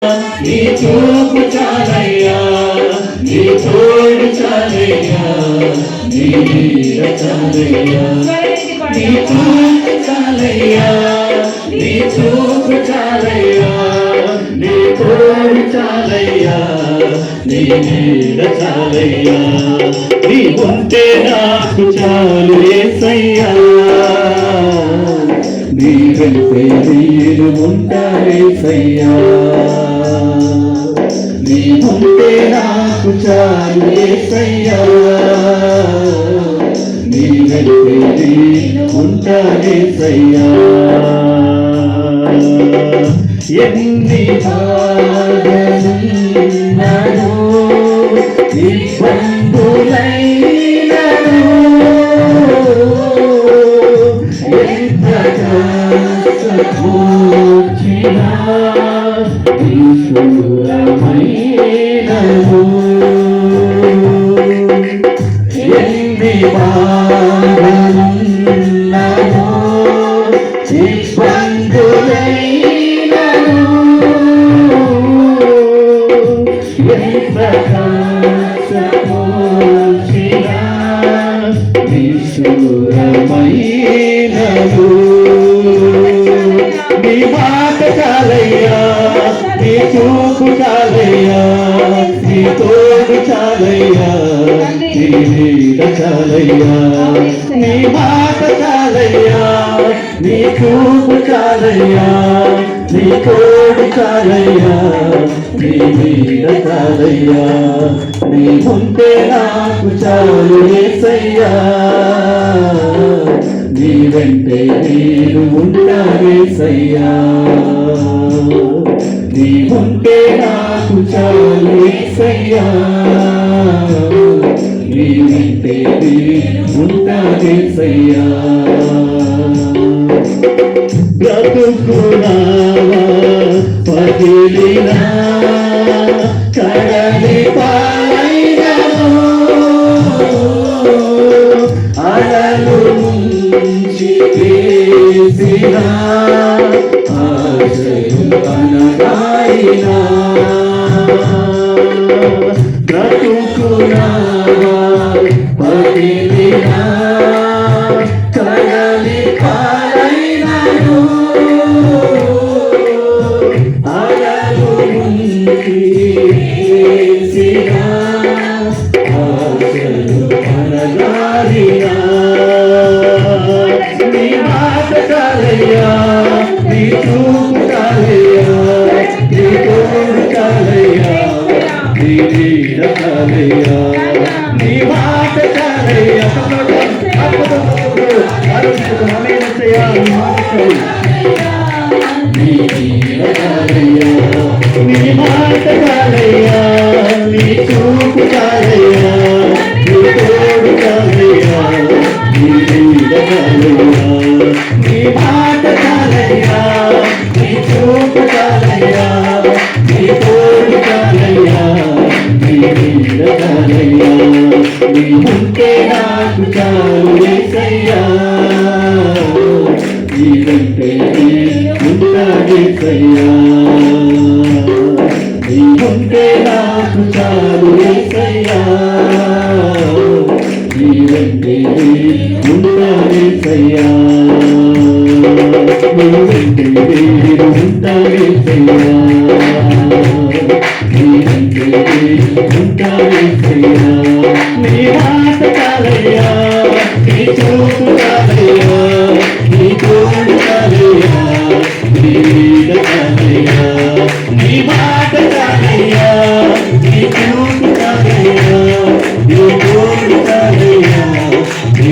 నీ చూపు చాలయ్యా, నీ తోడు చాలయ్యా, నీ నీడ చాలయ్యా, నీ చూపు చాలయ్యా, నీ చూపు చాలయ్యా, నీ తోడు చాలయ్యా, నీ నీడ చాలయ్యా, నీ ఉంటే నాకు చాలు యేసయ్యా, నీ వెంటే నేను ఉంటా యేసయ్యా, నీ ఉంటే నాకు చాలు యేసయ్యా, నీ వెంటే నేను ఉంటా యేసయ్యా. ఎన్ని బాధలున్నను ఇబ్బందులైనను ఎంత కష్టమొచ్చినా ఈశ్వరమైనను ఎన్ని బాధలున్నను ఇబ్బందులైనను ఎంత కష్టమొచ్చినా ఈశ్వరమైనను నీ మాట చాలయ్యా, నీ చూపు చాలయ్యా, నీ తోడు చాలయ్యా, నీ నీడ చాలయ్యా, నీ మాట చాలయ్యా, నీ చూపు చాలయ్యా, నీ తోడు చాలయ్యా, నీ నీడ చాలయ్యా, నీ ఉంటే నాకు చాలు యేసయ్యా, నీ వెంటే నేను ఉంటా యేసయ్యా, నీ ఉంటే నాకు చాలు యేసయ్యా, నీ వెంటే నేను ఉంటా యేసయ్యా. బ్రతుకునావా పగిలినా కడలి పాలైనను అలలు ముంచి వేసినా ఆశయం అనగాయినా బ్రతుకునావా పగిలినా కడలి పాలైనను అలలు ముంచి వేసినా ఆశయం అనగాయినా నీ మాట చాలయ్యా, నీ చూపు చాలయ్యా, నీ తోడు చాలయ్యా, నీ నీడ చాలయ్యా, నీ మాట చాలయ్యా, నీ నీడ చాలయ్యా, నీ మాట చాలయ్యా, నీ చూపు చాలయ్యా, నీ తోడు చాలయ్యా, నీ నీడ చాలయ్యా, నీ మాట చాలయ్యా, నీ చూపు చాలయ్యా, నీ తోడు చాలయ్యా, నీ నీడ చాలయ్యా, నీ ఉంటే నాకు చాలు యేసయ్యా, నీ వెంటే నేను ఉంటా యేసయ్యా, నీ ఉంటే నాకు చాలు యేసయ్యా, నీ వెంటే నేను ఉంటా యేసయ్యా, నీ వెంటే నేను ఉంటా యేసయ్యా, నీ వెంటే నేను ఉంటా యేసయ్యా, నీ మాట చాలయ్యా, నీ చూపు చాలయ్యా, నీ తోడు చాలయ్యా, నీ నీడ చాలయ్యా, నీ మాట చాలయ్యా, నీ చూపు చాలయ్యా, నీ తోడు చాలయ్యా, నీ